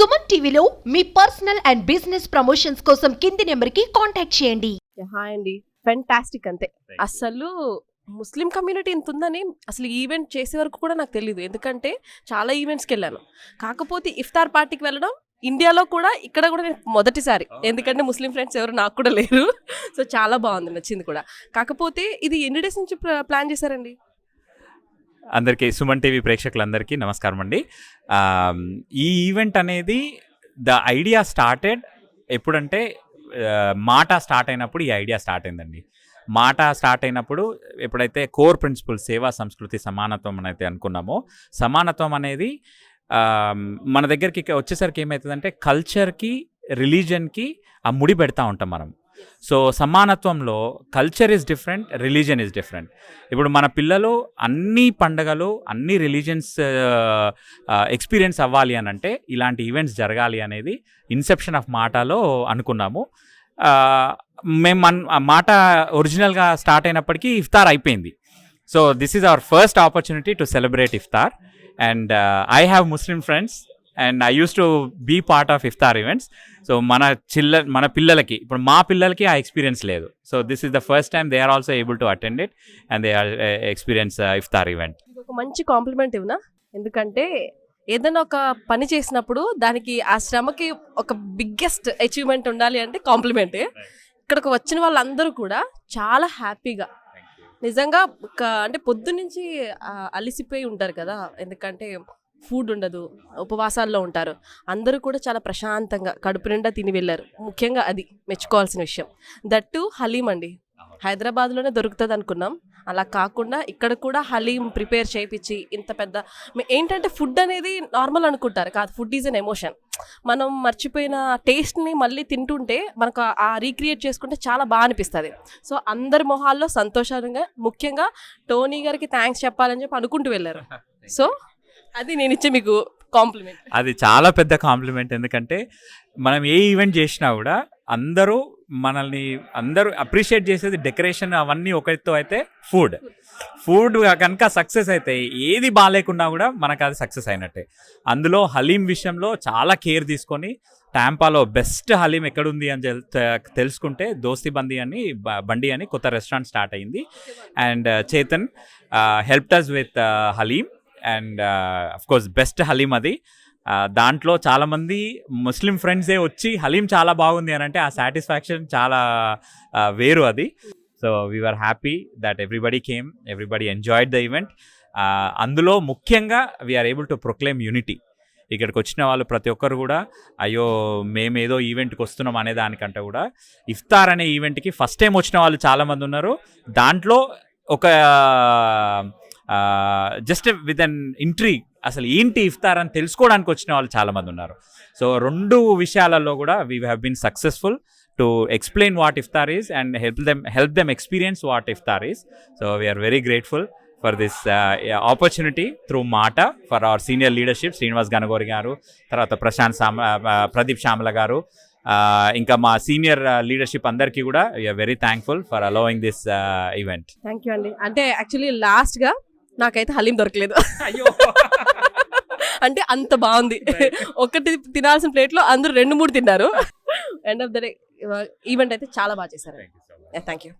సుమన్ టీవీలో మీ personal and business promotions కోసం కింది నెంబర్కి కాంటాక్ట్ చేయండి. హాయ్ అండి, ఫెంటాస్టిక్ అంతే. అసలు ముస్లిం కమ్యూనిటీ ఇంత ఉందని అసలు ఈవెంట్ చేసే వరకు కూడా నాకు తెలియదు. ఎందుకంటే చాలా ఈవెంట్స్కి వెళ్ళాను. కాకపోతే ఇఫ్తార్ పార్టీకి వెళ్ళడం ఇండియాలో కూడా ఇక్కడ కూడా నేను మొదటిసారి. ఎందుకంటే ముస్లిం ఫ్రెండ్స్ ఎవరు నాకు కూడా లేరు. సో చాలా బాగుంది, నచ్చింది కూడా. కాకపోతే ఇది ఎన్ని డేస్ నుంచి ప్లాన్ చేశారండి? అందరికీ సుమన్ టీవీ ప్రేక్షకులందరికీ నమస్కారం అండి. ఈ ఈవెంట్ అనేది ద ఐడియా స్టార్టెడ్ ఎప్పుడంటే మాట స్టార్ట్ అయినప్పుడు ఈ ఐడియా స్టార్ట్ అయిందండి. మాట స్టార్ట్ అయినప్పుడు ఎప్పుడైతే కోర్ ప్రిన్సిపల్ సేవా సంస్కృతి సమానత్వం అని అయితే అనుకున్నామో, సమానత్వం అనేది మన దగ్గరికి వచ్చేసరికి ఏమవుతుందంటే కల్చర్కి రిలీజన్కి ఆ ముడి పెడతా ఉంటాం మనం. సో సమానత్వంలో culture is different, religion is different. ఇప్పుడు మన పిల్లలు అన్ని పండగలు అన్ని రిలీజన్స్ ఎక్స్పీరియన్స్ అవ్వాలి అని అంటే ఇలాంటి ఈవెంట్స్ జరగాలి అనేది ఇన్సెప్షన్ ఆఫ్ మాటలో అనుకున్నాము. మేము మాట ఒరిజినల్గా స్టార్ట్ అయినప్పటికీ ఇఫ్తార్ అయిపోయింది. So this is our first opportunity to celebrate Iftar and I have Muslim friends and I used to be part of Iftar events. So మన పిల్లలకి ఇప్పుడు మా పిల్లలకి ఆ ఎక్స్పీరియన్స్ లేదు. So this is the first time they are also able to attend it and they are experience Iftar event. ఒక మంచి complement ఇవ్వనా? ఎందుకంటే ఏదైనా ఒక పని చేసినప్పుడు దానికి ఆ శ్రమకి ఒక బిగ్గెస్ట్ అచీవ్మెంట్ ఉండాలి అంటే కాంప్లిమెంటే. ఇక్కడికి వచ్చిన వాళ్ళందరూ కూడా చాలా హ్యాపీగా, నిజంగా అంటే పొద్దున్నుంచి అలిసిపోయి ఉంటారు కదా, ఎందుకంటే ఫుడ్ ఉండదు, ఉపవాసాల్లో ఉంటారు. అందరూ కూడా చాలా ప్రశాంతంగా కడుపు నిండా తిని వెళ్ళారు. ముఖ్యంగా అది మెచ్చుకోవాల్సిన విషయం. దట్టు హలీం అండి, హైదరాబాద్లోనే దొరుకుతుంది అనుకున్నాం. అలా కాకుండా ఇక్కడ కూడా హలీం ప్రిపేర్ చేయించి ఇంత పెద్ద ఏంటంటే ఫుడ్ అనేది నార్మల్ అనుకుంటారు కాదు, ఫుడ్ ఈజ్ అన్ ఎమోషన్. మనం మర్చిపోయిన టేస్ట్ని మళ్ళీ తింటుంటే మనకు ఆ రీక్రియేట్ చేసుకుంటే చాలా బాగా అనిపిస్తుంది. సో అందరి మొహాల్లో సంతోషంగా, ముఖ్యంగా టోనీ గారికి థ్యాంక్స్ చెప్పాలని చెప్పి అనుకుంటూ వెళ్ళారు. సో అది నేను ఇచ్చే మీకు కాంప్లిమెంట్. అది చాలా పెద్ద కాంప్లిమెంట్. ఎందుకంటే మనం ఏ ఈవెంట్ చేసినా కూడా అందరూ అప్రిషియేట్ చేసేది డెకరేషన్ అవన్నీ ఒకటితో అయితే ఫుడ్ కనుక సక్సెస్ అయితే ఏది బాగాలేకున్నా కూడా మనకు అది సక్సెస్ అయినట్టే. అందులో హలీం విషయంలో చాలా కేర్ తీసుకొని టాంపాలో బెస్ట్ హలీం ఎక్కడుంది అని తెలుసుకుంటే దోస్తి బండి అని కొత్త రెస్టారెంట్ స్టార్ట్ అయింది. And Chetan helped us with haleem and of course best haleem అది. దాంట్లో చాలామంది ముస్లిం ఫ్రెండ్సే వచ్చి హలీం చాలా బాగుంది అని అంటే ఆ సాటిస్ఫాక్షన్ చాలా వేరు అది. So we are happy that everybody came, everybody enjoyed the event. అందులో ముఖ్యంగా we are able to proclaim unity. ఇక్కడికి వచ్చిన వాళ్ళు ప్రతి ఒక్కరు కూడా అయ్యో మేమేదో ఈవెంట్కి వస్తున్నాం అనే దానికంటే కూడా ఇఫ్తార్ అనే ఈవెంట్కి ఫస్ట్ టైం వచ్చిన వాళ్ళు చాలామంది ఉన్నారు. దాంట్లో ఒక జస్ట్ విత్ అన్ ఇంట్రీగ్ అసలు ఏంటి ఇఫ్తార్ అని తెలుసుకోవడానికి వచ్చిన వాళ్ళు చాలామంది ఉన్నారు. సో రెండు విషయాలలో కూడా we have been successful to explain what iftar is and help them experience what iftar is. So we are very grateful for this opportunity through MATA for our senior leadership Srinivas Ganagori గారు, తర్వాత ప్రదీప్ శ్యామల గారు, ఇంకా మా సీనియర్ లీడర్షిప్ అందరికీ కూడా we are very thankful for allowing this event. Thank you అండి. అంటే actually లాస్ట్గా నాకైతే హలీం దొరకలేదు. అంటే అంత బాగుంది. ఒకటి తినాల్సిన ప్లేట్లో అందరూ 2-3 తిన్నారు. End of the day event అయితే చాలా బాగా చేశారు. Thank you.